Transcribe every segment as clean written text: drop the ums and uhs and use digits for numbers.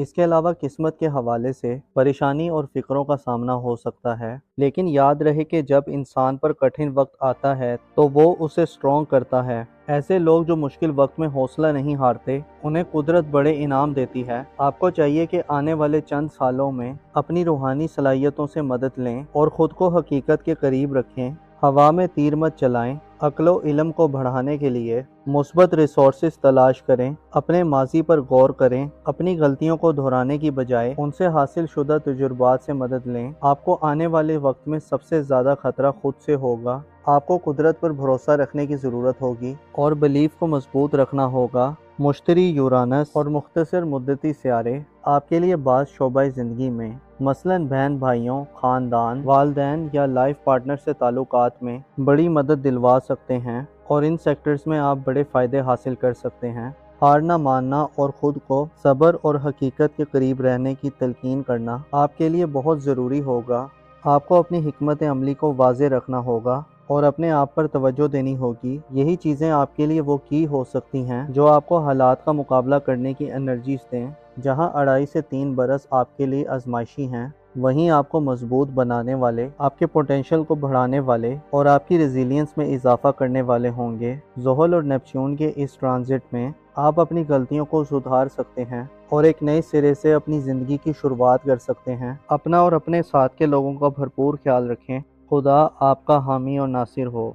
اس کے علاوہ قسمت کے حوالے سے پریشانی اور فکروں کا سامنا ہو سکتا ہے، لیکن یاد رہے کہ جب انسان پر کٹھن وقت آتا ہے تو وہ اسے اسٹرانگ کرتا ہے۔ ایسے لوگ جو مشکل وقت میں حوصلہ نہیں ہارتے، انہیں قدرت بڑے انعام دیتی ہے۔ آپ کو چاہیے کہ آنے والے چند سالوں میں اپنی روحانی صلاحیتوں سے مدد لیں اور خود کو حقیقت کے قریب رکھیں۔ ہوا میں تیر مت چلائیں۔ عقل و علم کو بڑھانے کے لیے مثبت ریسورسز تلاش کریں۔ اپنے ماضی پر غور کریں۔ اپنی غلطیوں کو دہرانے کی بجائے ان سے حاصل شدہ تجربات سے مدد لیں۔ آپ کو آنے والے وقت میں سب سے زیادہ خطرہ خود سے ہوگا۔ آپ کو قدرت پر بھروسہ رکھنے کی ضرورت ہوگی اور بلیف کو مضبوط رکھنا ہوگا۔ مشتری، یورانس اور مختصر مدتی سیارے آپ کے لیے بعض شعبۂ زندگی میں، مثلاً بہن بھائیوں، خاندان، والدین یا لائف پارٹنر سے تعلقات میں بڑی مدد دلوا سکتے ہیں، اور ان سیکٹرز میں آپ بڑے فائدے حاصل کر سکتے ہیں۔ ہار نہ ماننا اور خود کو صبر اور حقیقت کے قریب رہنے کی تلقین کرنا آپ کے لیے بہت ضروری ہوگا۔ آپ کو اپنی حکمت عملی کو واضح رکھنا ہوگا اور اپنے آپ پر توجہ دینی ہوگی۔ یہی چیزیں آپ کے لیے وہ کی ہو سکتی ہیں جو آپ کو حالات کا مقابلہ کرنے کی انرجیز دیں۔ جہاں 2.5 سے 3 برس آپ کے لیے آزمائشی ہیں، وہیں آپ کو مضبوط بنانے والے، آپ کے پوٹینشل کو بڑھانے والے اور آپ کی ریزیلینس میں اضافہ کرنے والے ہوں گے۔ زحل اور نیپچون کے اس ٹرانزٹ میں آپ اپنی غلطیوں کو سدھار سکتے ہیں اور ایک نئے سرے سے اپنی زندگی کی شروعات کر سکتے ہیں۔ اپنا اور اپنے ساتھ کے لوگوں کا بھرپور خیال رکھیں۔ خدا آپ کا حامی اور ناصر ہو۔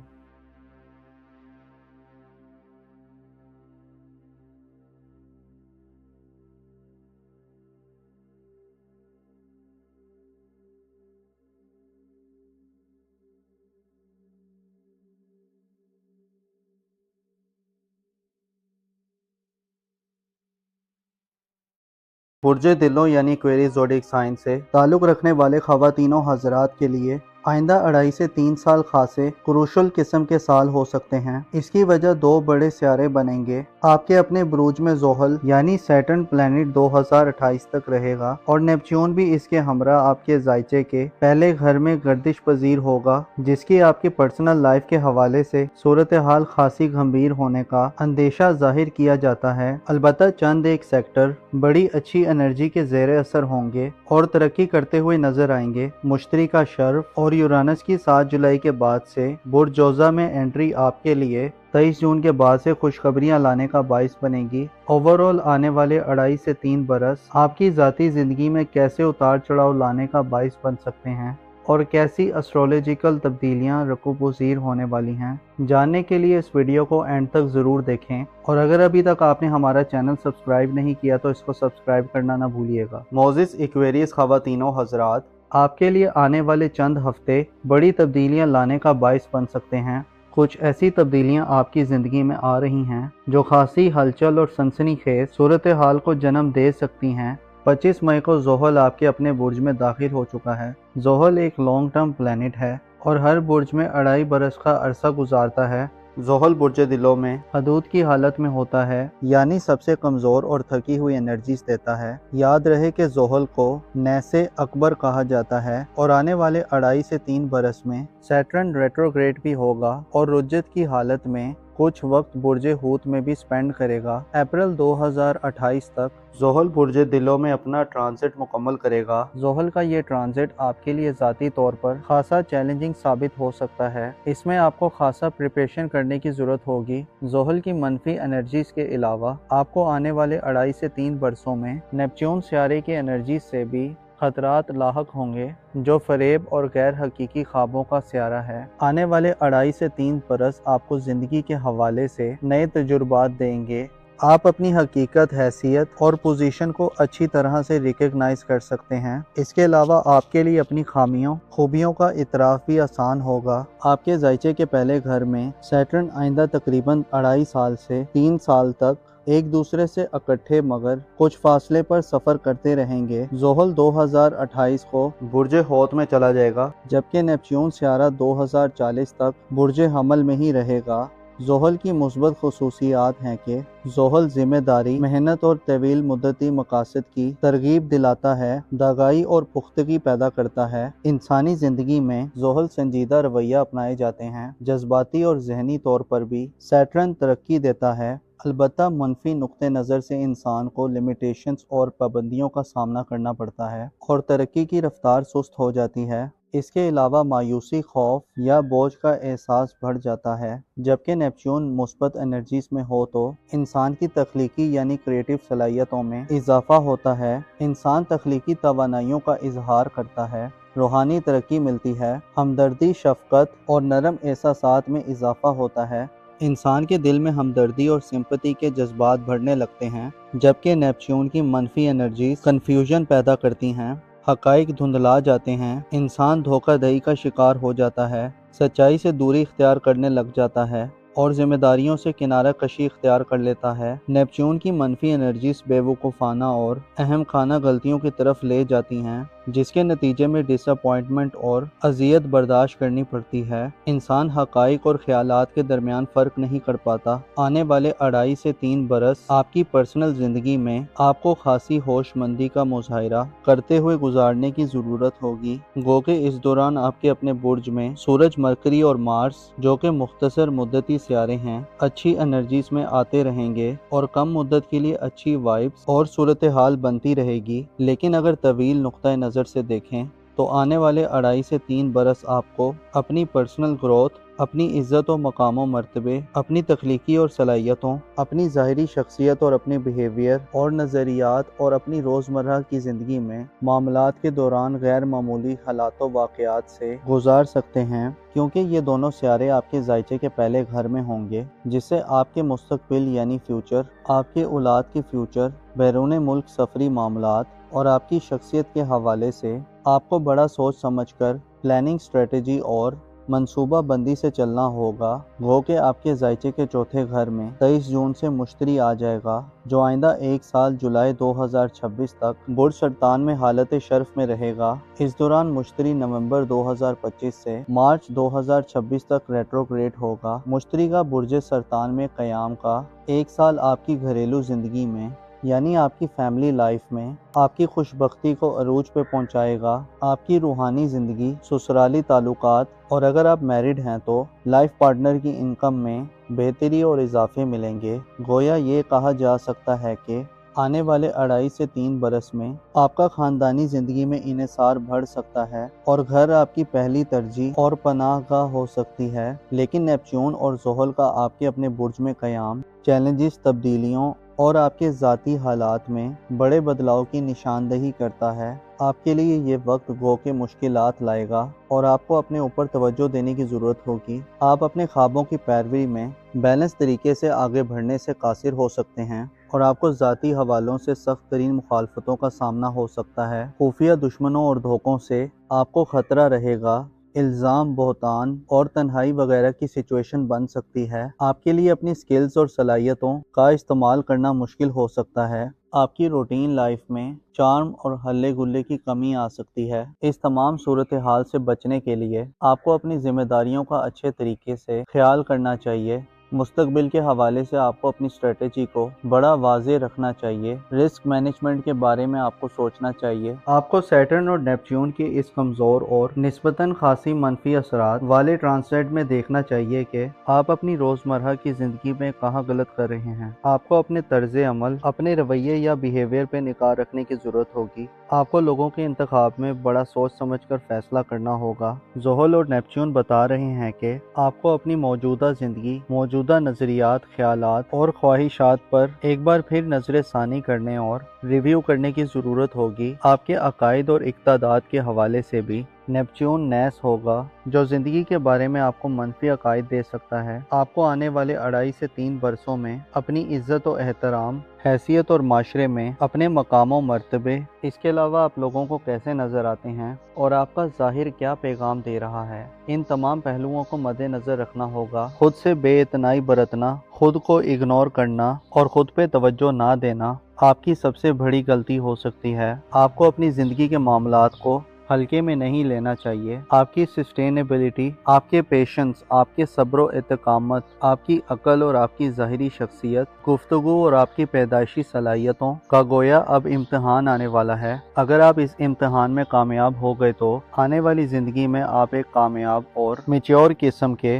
برج دلوں یعنی ایکویریس زوڈیک سائن سے تعلق رکھنے والے خواتین و حضرات کے لیے آئندہ 2.5 سے 3 سال خاصے کروشل قسم کے سال ہو سکتے ہیں۔ اس کی وجہ 2 بڑے سیارے بنیں گے۔ آپ کے اپنے بروج میں زحل یعنی سیٹرن پلانٹ 2028 تک رہے گا، اور نیپچون بھی اس کے ہمراہ آپ کے زائچے کے پہلے گھر میں گردش پذیر ہوگا، جس کی آپ کی پرسنل لائف کے حوالے سے صورتحال خاصی گھمبیر ہونے کا اندیشہ ظاہر کیا جاتا ہے۔ البتہ چند ایک سیکٹر بڑی اچھی انرجی کے زیر اثر ہوں گے اور ترقی کرتے ہوئے نظر آئیں گے۔ مشتری کا شرف اور یورانس کی 7 جولائی کے بعد سے برج جوزہ میں انٹری آپ کے لیے 23 جون کے بعد سے خوشخبریاں لانے کا باعث بنے گی۔ اوورآل آنے والے 2.5 سے 3 برس آپ کی ذاتی زندگی میں کیسے اتار چڑھاؤ لانے کا باعث بن سکتے ہیں اور کیسی ایسٹرولوجیکل تبدیلیاں رقو پذیر ہونے والی ہیں، جاننے کے لیے اس ویڈیو کو اینڈ تک ضرور دیکھیں، اور اگر ابھی تک آپ نے ہمارا چینل سبسکرائب نہیں کیا تو اس کو سبسکرائب کرنا نہ بھولیے گا۔ معزز ایکویریس خواتین و حضرات، آپ کے لیے آنے والے چند ہفتے بڑی تبدیلیاں لانے کا باعث بن سکتے ہیں۔ کچھ ایسی تبدیلیاں آپ کی زندگی میں آ رہی ہیں جو خاصی ہلچل اور سنسنی خیز صورتحال کو جنم دے سکتی ہیں۔ 25 مئی کو زحل آپ کے اپنے برج میں داخل ہو چکا ہے۔ زحل ایک لانگ ٹرم پلانٹ ہے اور ہر برج میں 2.5 برس کا عرصہ گزارتا ہے۔ زحل برج دلوں میں حدود کی حالت میں ہوتا ہے، یعنی سب سے کمزور اور تھکی ہوئی انرجیز دیتا ہے۔ یاد رہے کہ زحل کو نیسے اکبر کہا جاتا ہے، اور آنے والے 2.5 سے 3 برس میں سیٹرن ریٹروگریڈ بھی ہوگا اور رجت کی حالت میں کچھ وقت برج ہوت میں بھی سپینڈ کرے گا۔ اپریل 2028 تک زحل برج دلوں میں اپنا ٹرانزٹ مکمل کرے گا۔ زحل کا یہ ٹرانزٹ آپ کے لیے ذاتی طور پر خاصا چیلنجنگ ثابت ہو سکتا ہے۔ اس میں آپ کو خاصا پریپریشن کرنے کی ضرورت ہوگی۔ زحل کی منفی انرجیز کے علاوہ آپ کو آنے والے 2.5 سے 3 برسوں میں نیپچون سیارے کی انرجیز سے بھی خطرات لاحق ہوں گے، جو فریب اور غیر حقیقی خوابوں کا سیارہ ہے۔ آنے والے 2.5 سے 3 برس آپ کو زندگی کے حوالے سے نئے تجربات دیں گے۔ آپ اپنی حقیقت، حیثیت اور پوزیشن کو اچھی طرح سے ریکگنائز کر سکتے ہیں۔ اس کے علاوہ آپ کے لیے اپنی خامیوں، خوبیوں کا اعتراف بھی آسان ہوگا۔ آپ کے زائچے کے پہلے گھر میں سیٹرن آئندہ تقریباً 2.5 سال سے 3 سال تک ایک دوسرے سے اکٹھے مگر کچھ فاصلے پر سفر کرتے رہیں گے۔ زحل 2028 کو برج ہوت میں چلا جائے گا، جبکہ نیپچون سیارہ 2040 تک برج حمل میں ہی رہے گا۔ زحل کی مثبت خصوصیات ہیں کہ زحل ذمہ داری، محنت اور طویل مدتی مقاصد کی ترغیب دلاتا ہے، داغائی اور پختگی پیدا کرتا ہے۔ انسانی زندگی میں زحل سنجیدہ رویہ اپنائے جاتے ہیں۔ جذباتی اور ذہنی طور پر بھی سیٹرن ترقی دیتا ہے۔ البتہ منفی نقطہ نظر سے انسان کو لمیٹیشنز اور پابندیوں کا سامنا کرنا پڑتا ہے اور ترقی کی رفتار سست ہو جاتی ہے۔ اس کے علاوہ مایوسی، خوف یا بوجھ کا احساس بڑھ جاتا ہے۔ جبکہ نیپچون مثبت انرجیز میں ہو تو انسان کی تخلیقی یعنی کریٹو صلاحیتوں میں اضافہ ہوتا ہے، انسان تخلیقی توانائیوں کا اظہار کرتا ہے، روحانی ترقی ملتی ہے، ہمدردی، شفقت اور نرم احساسات میں اضافہ ہوتا ہے، انسان کے دل میں ہمدردی اور سمپتی کے جذبات بڑھنے لگتے ہیں۔ جبکہ نیپچون کی منفی انرجیز کنفیوژن پیدا کرتی ہیں، حقائق دھندلا جاتے ہیں، انسان دھوکہ دہی کا شکار ہو جاتا ہے، سچائی سے دوری اختیار کرنے لگ جاتا ہے اور ذمہ داریوں سے کنارہ کشی اختیار کر لیتا ہے۔ نیپچون کی منفی انرجیز بے وقوفانہ اور اہم خانہ غلطیوں کی طرف لے جاتی ہیں، جس کے نتیجے میں ڈس اپوائنٹمنٹ اور اذیت برداشت کرنی پڑتی ہے۔ انسان حقائق اور خیالات کے درمیان فرق نہیں کر پاتا۔ آنے والے 2.5 سے 3 برس آپ کی پرسنل زندگی میں آپ کو خاصی ہوش مندی کا مظاہرہ کرتے ہوئے گزارنے کی ضرورت ہوگی، گو کہ اس دوران آپ کے اپنے برج میں سورج، مرکری اور مارس، جو کہ مختصر مدتی سیارے ہیں، اچھی انرجیز میں آتے رہیں گے اور کم مدت کے لیے اچھی وائبس اور صورتحال بنتی رہے گی۔ لیکن اگر طویل نقطہ نظر سے دیکھیں تو آنے والے 2.5 سے 3 برس آپ کو اپنی پرسنل گروتھ، اپنی عزت و مقام و مرتبے، اپنی تخلیقی اور صلاحیتوں، اپنی ظاہری شخصیت اور اپنے بیہیویئر اور نظریات اور اپنی روزمرہ کی زندگی میں معاملات کے دوران غیر معمولی حالات و واقعات سے گزار سکتے ہیں، کیونکہ یہ دونوں سیارے آپ کے ذائچے کے پہلے گھر میں ہوں گے، جس سے آپ کے مستقبل یعنی فیوچر، آپ کے اولاد کے فیوچر، بیرون ملک سفری معاملات اور آپ کی شخصیت کے حوالے سے آپ کو بڑا سوچ سمجھ کر پلاننگ، اسٹریٹجی اور منصوبہ بندی سے چلنا ہوگا، وہ کہ آپ کے ذائچے کے چوتھے گھر میں 23 جون سے مشتری آ جائے گا، جو آئندہ 1 سال جولائی 2026 تک برج سرطان میں حالت شرف میں رہے گا۔ اس دوران مشتری نومبر 2025 سے مارچ 2026 تک ریٹروگریڈ ہوگا۔ مشتری کا برج سرطان میں قیام کا 1 سال آپ کی گھریلو زندگی میں یعنی آپ کی فیملی لائف میں آپ کی خوش بختی کو عروج پہ پہنچائے گا، آپ کی روحانی زندگی، سسرالی تعلقات اور اگر آپ میرڈ ہیں تو لائف پارٹنر کی انکم میں بہتری اور اضافے ملیں گے۔ گویا یہ کہا جا سکتا ہے کہ آنے والے 2.5 سے 3 برس میں آپ کا خاندانی زندگی میں انحصار بڑھ سکتا ہے اور گھر آپ کی پہلی ترجیح اور پناہ گاہ ہو سکتی ہے۔ لیکن نیپچون اور زحل کا آپ کے اپنے برج میں قیام چیلنجز، تبدیلیوں اور آپ کے ذاتی حالات میں بڑے بدلاؤ کی نشاندہی کرتا ہے۔ آپ کے لیے یہ وقت گو کہ مشکلات لائے گا اور آپ کو اپنے اوپر توجہ دینے کی ضرورت ہوگی۔ آپ اپنے خوابوں کی پیروی میں بیلنس طریقے سے آگے بڑھنے سے قاصر ہو سکتے ہیں اور آپ کو ذاتی حوالوں سے سخت ترین مخالفتوں کا سامنا ہو سکتا ہے۔ خفیہ دشمنوں اور دھوکوں سے آپ کو خطرہ رہے گا، الزام، بہتان اور تنہائی وغیرہ کی سچویشن بن سکتی ہے۔ آپ کے لیے اپنی سکلز اور صلاحیتوں کا استعمال کرنا مشکل ہو سکتا ہے۔ آپ کی روٹین لائف میں چارم اور ہلے گلے کی کمی آ سکتی ہے۔ اس تمام صورتحال سے بچنے کے لیے آپ کو اپنی ذمہ داریوں کا اچھے طریقے سے خیال کرنا چاہیے۔ مستقبل کے حوالے سے آپ کو اپنی اسٹریٹجی کو بڑا واضح رکھنا چاہیے۔ رسک مینجمنٹ کے بارے میں آپ کو سوچنا چاہیے۔ آپ کو سیٹرن اور نیپچون کے اس کمزور اور نسبتاً خاصی منفی اثرات والے ٹرانسلیٹ میں دیکھنا چاہیے کہ آپ اپنی روزمرہ کی زندگی میں کہاں غلط کر رہے ہیں۔ آپ کو اپنے طرز عمل، اپنے رویے یا بیہیویئر پہ نگاہ رکھنے کی ضرورت ہوگی۔ آپ کو لوگوں کے انتخاب میں بڑا سوچ سمجھ کر فیصلہ کرنا ہوگا۔ زحل اور نیپچون بتا رہے ہیں کہ آپ کو اپنی موجودہ زندگی، موجودہ نظریات، خیالات اور خواہشات پر ایک بار پھر نظر ثانی کرنے اور ریویو کرنے کی ضرورت ہوگی۔ آپ کے عقائد اور اقدادات کے حوالے سے بھی نیپچون نیس ہوگا، جو زندگی کے بارے میں آپ کو منفی عقائد دے سکتا ہے۔ آپ کو آنے والے 2.5 سے 3 برسوں میں اپنی عزت و احترام، حیثیت اور معاشرے میں اپنے مقام و مرتبے، اس کے علاوہ آپ لوگوں کو کیسے نظر آتے ہیں اور آپ کا ظاہر کیا پیغام دے رہا ہے، ان تمام پہلوؤں کو مد نظر رکھنا ہوگا۔ خود سے بے اعتنائی برتنا، خود کو اگنور کرنا اور خود پہ توجہ نہ دینا آپ کی سب سے بڑی غلطی ہو سکتی ہے۔ آپ کو اپنی زندگی کے معاملات کو ہلکے میں نہیں لینا چاہیے۔ آپ کی سسٹینیبلٹی، آپ کے پیشنس، آپ کے صبر و استقامت، آپ کی عقل اور آپ کی ظاہری شخصیت، گفتگو اور آپ کی پیدائشی صلاحیتوں کا گویا اب امتحان آنے والا ہے۔ اگر آپ اس امتحان میں کامیاب ہو گئے تو آنے والی زندگی میں آپ ایک کامیاب اور میچور قسم کے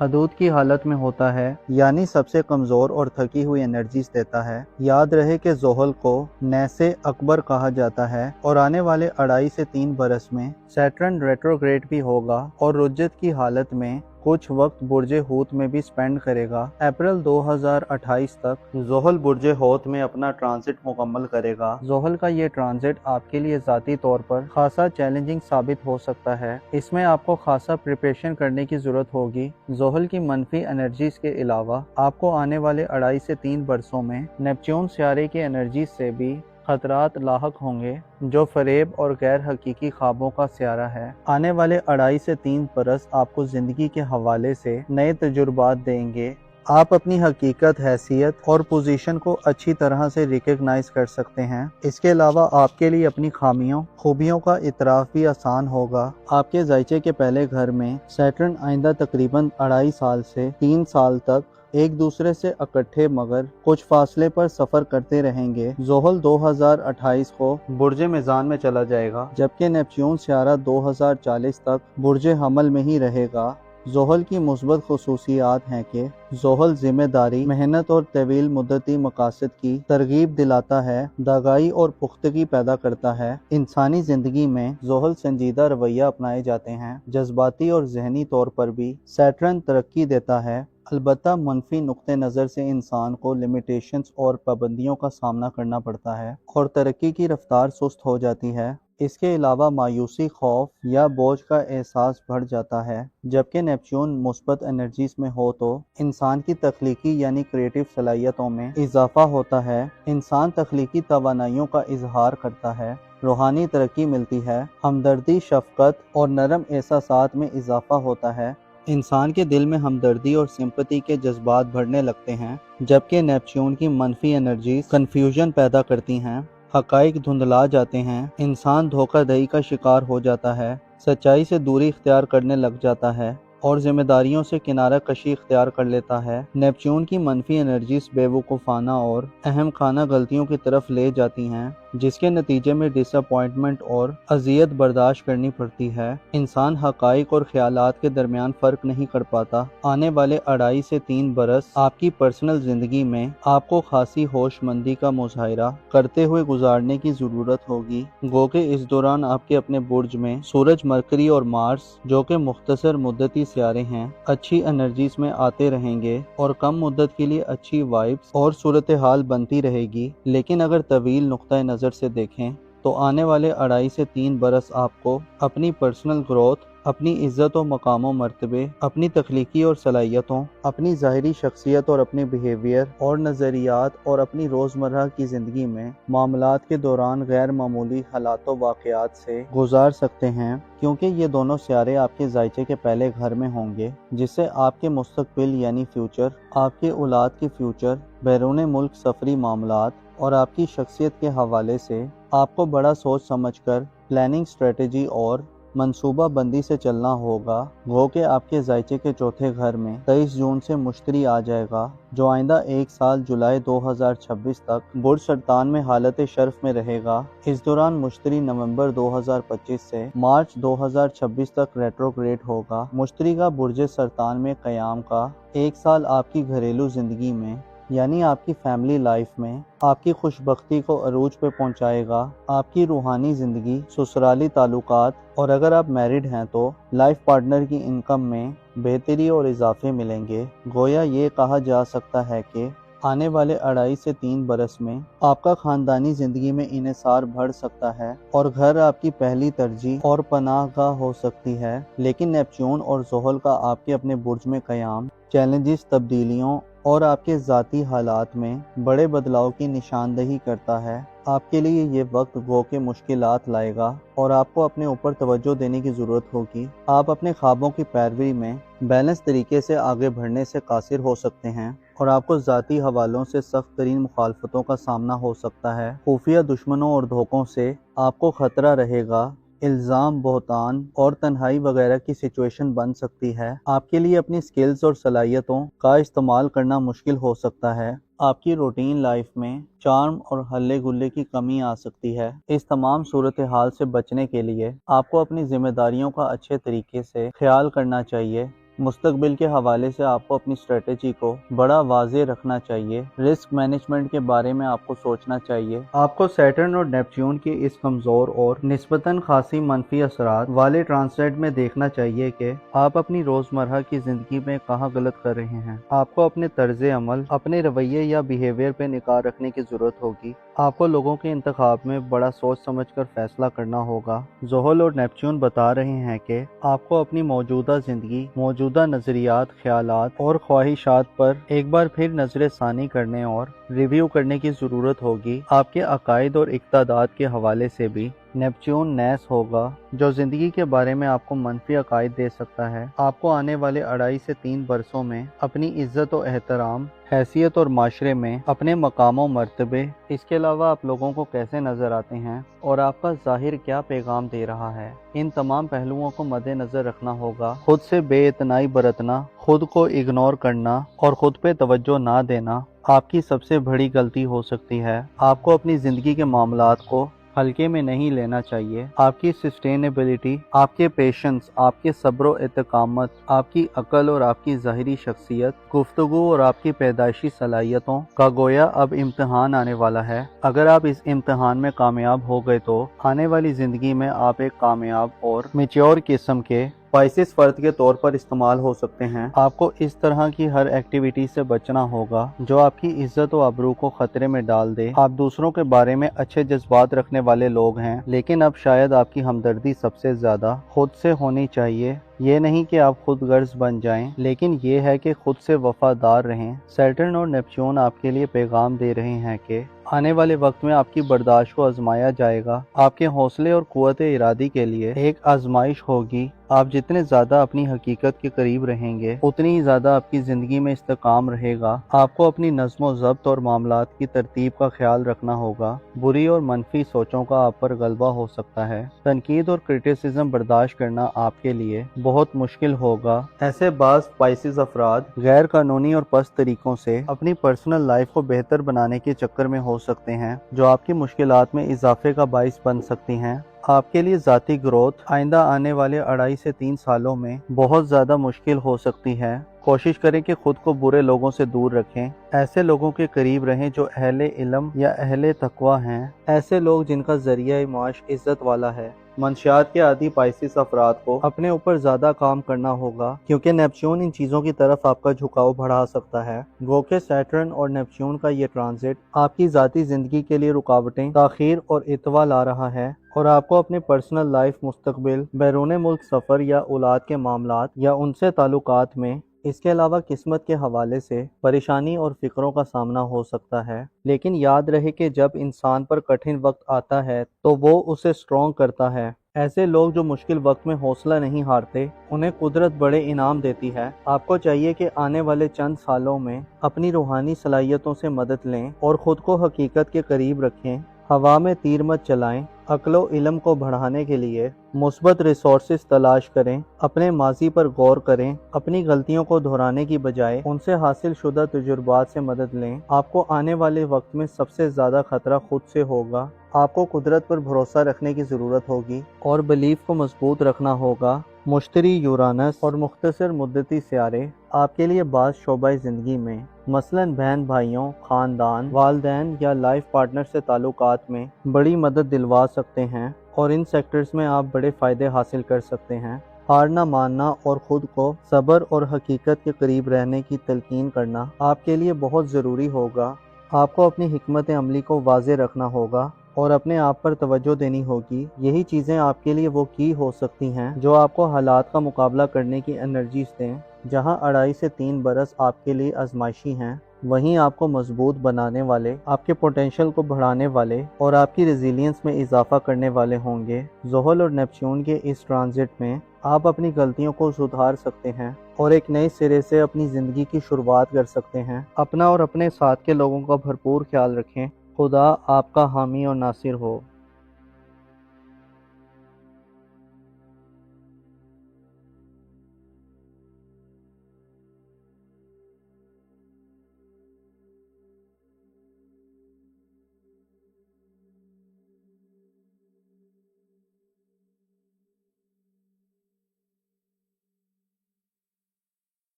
حدود کی حالت میں ہوتا ہے، یعنی سب سے کمزور اور تھکی ہوئی انرجیز دیتا ہے۔ یاد رہے کہ زحل کو نیس اکبر کہا جاتا ہے اور آنے والے 2.5 سے 3 برس میں سیٹرن ریٹروگریڈ بھی ہوگا اور رجت کی حالت میں کچھ وقت برج ہوت میں بھی سپینڈ کرے گا۔ اپریل 2028 تک زحل برج ہوت میں اپنا ٹرانزٹ مکمل کرے گا۔ زحل کا یہ ٹرانزٹ آپ کے لیے ذاتی طور پر خاصا چیلنجنگ ثابت ہو سکتا ہے۔ اس میں آپ کو خاصا پریپریشن کرنے کی ضرورت ہوگی۔ زحل کی منفی انرجیز کے علاوہ آپ کو آنے والے 2.5 سے 3 برسوں میں نیپچون سیارے کی انرجیز سے بھی خطرات لاحق ہوں گے، جو فریب اور غیر حقیقی خوابوں کا سیارہ ہے۔ آنے والے 2.5 سے 3 برس آپ کو زندگی کے حوالے سے نئے تجربات دیں گے۔ آپ اپنی حقیقت، حیثیت اور پوزیشن کو اچھی طرح سے ریکگنائز کر سکتے ہیں۔ اس کے علاوہ آپ کے لیے اپنی خامیوں، خوبیوں کا اعتراف بھی آسان ہوگا۔ آپ کے ذائچے کے پہلے گھر میں سیٹرن آئندہ تقریباً 2.5 سال سے 3 سال تک ایک دوسرے سے اکٹھے مگر کچھ فاصلے پر سفر کرتے رہیں گے۔ زحل 2028 کو برج میزان میں چلا جائے گا، جبکہ نیپچون سیارہ 2040 تک برج حمل میں ہی رہے گا۔ زحل کی مثبت خصوصیات ہیں کہ زحل ذمہ داری، محنت اور طویل مدتی مقاصد کی ترغیب دلاتا ہے، داغائی اور پختگی پیدا کرتا ہے۔ انسانی زندگی میں زحل سنجیدہ رویہ اپنائے جاتے ہیں۔ جذباتی اور ذہنی طور پر بھی سیٹرن ترقی دیتا ہے، البتہ منفی نقطہ نظر سے انسان کو لمیٹیشنز اور پابندیوں کا سامنا کرنا پڑتا ہے اور ترقی کی رفتار سست ہو جاتی ہے۔ اس کے علاوہ مایوسی، خوف یا بوجھ کا احساس بڑھ جاتا ہے۔ جبکہ نیپچون مثبت انرجیز میں ہو تو انسان کی تخلیقی یعنی کریٹو صلاحیتوں میں اضافہ ہوتا ہے۔ انسان تخلیقی توانائیوں کا اظہار کرتا ہے، روحانی ترقی ملتی ہے، ہمدردی، شفقت اور نرم احساسات میں اضافہ ہوتا ہے۔ انسان کے دل میں ہمدردی اور سمپتی کے جذبات بڑھنے لگتے ہیں، جبکہ نیپچون کی منفی انرجیز کنفیوژن پیدا کرتی ہیں، حقائق دھندلا جاتے ہیں، انسان دھوکہ دہی کا شکار ہو جاتا ہے، سچائی سے دوری اختیار کرنے لگ جاتا ہے اور ذمہ داریوں سے کنارہ کشی اختیار کر لیتا ہے۔ نیپچون کی منفی انرجیز بے وقوفانہ اور اہم خانہ غلطیوں کی طرف لے جاتی ہیں، جس کے نتیجے میں ڈس اپوائنٹمنٹ اور اذیت برداشت کرنی پڑتی ہے۔ انسان حقائق اور خیالات کے درمیان فرق نہیں کر پاتا۔ آنے والے 2.5 سے 3 برس آپ کی پرسنل زندگی میں آپ کو خاصی ہوش مندی کا مظاہرہ کرتے ہوئے گزارنے کی ضرورت ہوگی، گو کہ اس دوران آپ کے اپنے برج میں سورج، مرکری اور مارس، جو کہ مختصر مدتی سیارے ہیں، اچھی انرجیز میں آتے رہیں گے اور کم مدت کے لیے اچھی وائبس اور صورتحال بنتی رہے گی۔ لیکن اگر طویل نقطہ نظر سے دیکھیں تو آنے والے 2.5 سے 3 برس آپ کو اپنی پرسنل گروتھ، اپنی عزت و مقام و مرتبے، اپنی تخلیقی اور صلاحیتوں، اپنی ظاہری شخصیت اور اپنے بیہیویئر اور نظریات اور اپنی روزمرہ کی زندگی میں معاملات کے دوران غیر معمولی حالات و واقعات سے گزار سکتے ہیں، کیونکہ یہ دونوں سیارے آپ کے ذائچے کے پہلے گھر میں ہوں گے، جس سے آپ کے مستقبل یعنی فیوچر، آپ کے اولاد کے فیوچر، بیرون ملک سفری معاملات اور آپ کی شخصیت کے حوالے سے آپ کو بڑا سوچ سمجھ کر پلاننگ، اسٹریٹجی اور منصوبہ بندی سے چلنا ہوگا، گو کہ آپ کے ذائچے کے چوتھے گھر میں 23 جون سے مشتری آ جائے گا، جو آئندہ 1 سال جولائی 2026 تک برج سرطان میں حالت شرف میں رہے گا۔ اس دوران مشتری نومبر 2025 سے مارچ 2026 تک ریٹروگریڈ ہوگا۔ مشتری کا برج سرطان میں قیام کا 1 سال آپ کی گھریلو زندگی میں یعنی آپ کی فیملی لائف میں آپ کی خوش بختی کو عروج پہ پہنچائے گا۔ آپ کی روحانی زندگی، سسرالی تعلقات اور اگر آپ میرڈ ہیں تو لائف پارٹنر کی انکم میں بہتری اور اضافے ملیں گے۔ گویا یہ کہا جا سکتا ہے کہ آنے والے 2.5 سے 3 برس میں آپ کا خاندانی زندگی میں انحصار بڑھ سکتا ہے اور گھر آپ کی پہلی ترجیح اور پناہ گاہ ہو سکتی ہے۔ لیکن نیپچون اور زحل کا آپ کے اپنے برج میں قیام چیلنجز، تبدیلیوں اور آپ کے ذاتی حالات میں بڑے بدلاؤ کی نشاندہی کرتا ہے۔ آپ کے لیے یہ وقت گو کہ مشکلات لائے گا اور آپ کو اپنے اوپر توجہ دینے کی ضرورت ہوگی۔ آپ اپنے خوابوں کی پیروی میں بیلنس طریقے سے آگے بڑھنے سے قاصر ہو سکتے ہیں اور آپ کو ذاتی حوالوں سے سخت ترین مخالفتوں کا سامنا ہو سکتا ہے۔ خفیہ دشمنوں اور دھوکوں سے آپ کو خطرہ رہے گا، الزام، بہتان اور تنہائی وغیرہ کی سچویشن بن سکتی ہے۔ آپ کے لیے اپنی سکلز اور صلاحیتوں کا استعمال کرنا مشکل ہو سکتا ہے۔ آپ کی روٹین لائف میں چارم اور ہلے گلے کی کمی آ سکتی ہے۔ اس تمام صورتحال سے بچنے کے لیے آپ کو اپنی ذمہ داریوں کا اچھے طریقے سے خیال کرنا چاہیے۔ مستقبل کے حوالے سے آپ کو اپنی اسٹریٹجی کو بڑا واضح رکھنا چاہیے۔ رسک مینجمنٹ کے بارے میں آپ کو سوچنا چاہیے۔ آپ کو سیٹرن اور نیپچون کے اس کمزور اور نسبتاً خاصی منفی اثرات والے ٹرانزٹ میں دیکھنا چاہیے کہ آپ اپنی روزمرہ کی زندگی میں کہاں غلط کر رہے ہیں۔ آپ کو اپنے طرز عمل، اپنے رویے یا بیہیویئر پہ نگاہ رکھنے کی ضرورت ہوگی۔ آپ کو لوگوں کے انتخاب میں بڑا سوچ سمجھ کر فیصلہ کرنا ہوگا۔ زحل اور نیپچون بتا رہے ہیں کہ آپ کو اپنی موجودہ زندگی، موجودہ نظریات، خیالات اور خواہشات پر ایک بار پھر نظر ثانی کرنے اور ریویو کرنے کی ضرورت ہوگی۔ آپ کے عقائد اور اقدارات کے حوالے سے بھی نیپچون نیس ہوگا، جو زندگی کے بارے میں آپ کو منفی عقائد دے سکتا ہے۔ آپ کو آنے والے 2.5 سے 3 برسوں میں اپنی عزت و احترام، حیثیت اور معاشرے میں اپنے مقام و مرتبے، اس کے علاوہ آپ لوگوں کو کیسے نظر آتے ہیں اور آپ کا ظاہر کیا پیغام دے رہا ہے، ان تمام پہلوؤں کو مد نظر رکھنا ہوگا۔ خود سے بے اعتنائی برتنا، خود کو اگنور کرنا اور خود پہ توجہ نہ دینا آپ کی سب سے بڑی غلطی ہو سکتی ہے۔ آپ کو اپنی زندگی کے معاملات کو ہلکے میں نہیں لینا چاہیے۔ آپ کی سسٹینیبلٹی، آپ کے پیشنس، آپ کے صبر و استقامت، آپ کی عقل اور آپ کی ظاہری شخصیت، گفتگو اور آپ کی پیدائشی صلاحیتوں کا گویا اب امتحان آنے والا ہے۔ اگر آپ اس امتحان میں کامیاب ہو گئے تو آنے والی زندگی میں آپ ایک کامیاب اور میچور قسم کے پائسس فرد کے طور پر استعمال ہو سکتے ہیں۔ آپ کو اس طرح کی ہر ایکٹیویٹی سے بچنا ہوگا جو آپ کی عزت و آبرو کو خطرے میں ڈال دے۔ آپ دوسروں کے بارے میں اچھے جذبات رکھنے والے لوگ ہیں، لیکن اب شاید آپ کی ہمدردی سب سے زیادہ خود سے ہونی چاہیے۔ یہ نہیں کہ آپ خود غرض بن جائیں، لیکن یہ ہے کہ خود سے وفادار رہیں۔ سیٹرن اور نیپچون آپ کے لیے پیغام دے رہے ہیں کہ آنے والے وقت میں آپ کی برداشت کو آزمایا جائے گا۔ آپ کے حوصلے اور قوت ارادی کے لیے ایک آزمائش ہوگی۔ آپ جتنے زیادہ اپنی حقیقت کے قریب رہیں گے، اتنی ہی زیادہ آپ کی زندگی میں استحکام رہے گا۔ آپ کو اپنی نظم و ضبط اور معاملات کی ترتیب کا خیال رکھنا ہوگا۔ بری اور منفی سوچوں کا آپ پر غلبہ ہو سکتا ہے۔ تنقید اور کرٹیسزم برداشت کرنا آپ کے لیے بہت مشکل ہوگا۔ ایسے بعض پائسس افراد غیر قانونی اور پست طریقوں سے اپنی پرسنل لائف کو بہتر بنانے کے چکر میں ہو سکتے ہیں، جو آپ کی مشکلات میں اضافے کا باعث بن سکتی ہیں۔ آپ کے لیے ذاتی گروتھ آئندہ آنے والے 2.5 سے 3 سالوں میں بہت زیادہ مشکل ہو سکتی ہے۔ کوشش کریں کہ خود کو برے لوگوں سے دور رکھیں۔ ایسے لوگوں کے قریب رہیں جو اہل علم یا اہل تقوی ہیں، ایسے لوگ جن کا ذریعہ معاش عزت والا ہے۔ منشیات کے عادی پائسس افراد کو اپنے اوپر زیادہ کام کرنا ہوگا، کیونکہ نیپچون ان چیزوں کی طرف آپ کا جھکاؤ بڑھا سکتا ہے۔ گو کہ سیٹرن اور نیپچون کا یہ ٹرانزٹ آپ کی ذاتی زندگی کے لیے رکاوٹیں، تاخیر اور اتوا لا رہا ہے، اور آپ کو اپنے پرسنل لائف، مستقبل، بیرون ملک سفر یا اولاد کے معاملات یا ان سے تعلقات میں، اس کے علاوہ قسمت کے حوالے سے پریشانی اور فکروں کا سامنا ہو سکتا ہے۔ لیکن یاد رہے کہ جب انسان پر کٹھن وقت آتا ہے تو وہ اسے اسٹرانگ کرتا ہے۔ ایسے لوگ جو مشکل وقت میں حوصلہ نہیں ہارتے، انہیں قدرت بڑے انعام دیتی ہے۔ آپ کو چاہیے کہ آنے والے چند سالوں میں اپنی روحانی صلاحیتوں سے مدد لیں اور خود کو حقیقت کے قریب رکھیں۔ ہوا میں تیر مت چلائیں۔ عقل و علم کو بڑھانے کے لیے مثبت ریسورسز تلاش کریں۔ اپنے ماضی پر غور کریں۔ اپنی غلطیوں کو دہرانے کی بجائے ان سے حاصل شدہ تجربات سے مدد لیں۔ آپ کو آنے والے وقت میں سب سے زیادہ خطرہ خود سے ہوگا۔ آپ کو قدرت پر بھروسہ رکھنے کی ضرورت ہوگی اور بلیف کو مضبوط رکھنا ہوگا۔ مشتری، یورانس اور مختصر مدتی سیارے آپ کے لیے بعض شعبۂ زندگی میں، مثلاً بہن بھائیوں، خاندان، والدین یا لائف پارٹنر سے تعلقات میں بڑی مدد دلوا سکتے ہیں، اور ان سیکٹرز میں آپ بڑے فائدے حاصل کر سکتے ہیں۔ ہار نہ ماننا اور خود کو صبر اور حقیقت کے قریب رہنے کی تلقین کرنا آپ کے لیے بہت ضروری ہوگا۔ آپ کو اپنی حکمت عملی کو واضح رکھنا ہوگا اور اپنے آپ پر توجہ دینی ہوگی۔ یہی چیزیں آپ کے لیے وہ کی ہو سکتی ہیں جو آپ کو حالات کا مقابلہ کرنے کی انرجیز دیں۔ جہاں 2.5 سے 3 برس آپ کے لیے آزمائشی ہیں، وہیں آپ کو مضبوط بنانے والے، آپ کے پوٹینشل کو بڑھانے والے اور آپ کی ریزیلینس میں اضافہ کرنے والے ہوں گے۔ زحل اور نیپچون کے اس ٹرانزٹ میں آپ اپنی غلطیوں کو سدھار سکتے ہیں اور ایک نئے سرے سے اپنی زندگی کی شروعات کر سکتے ہیں۔ اپنا اور اپنے ساتھ کے لوگوں کا بھرپور خیال رکھیں۔ خدا آپ کا حامی اور ناصر ہو۔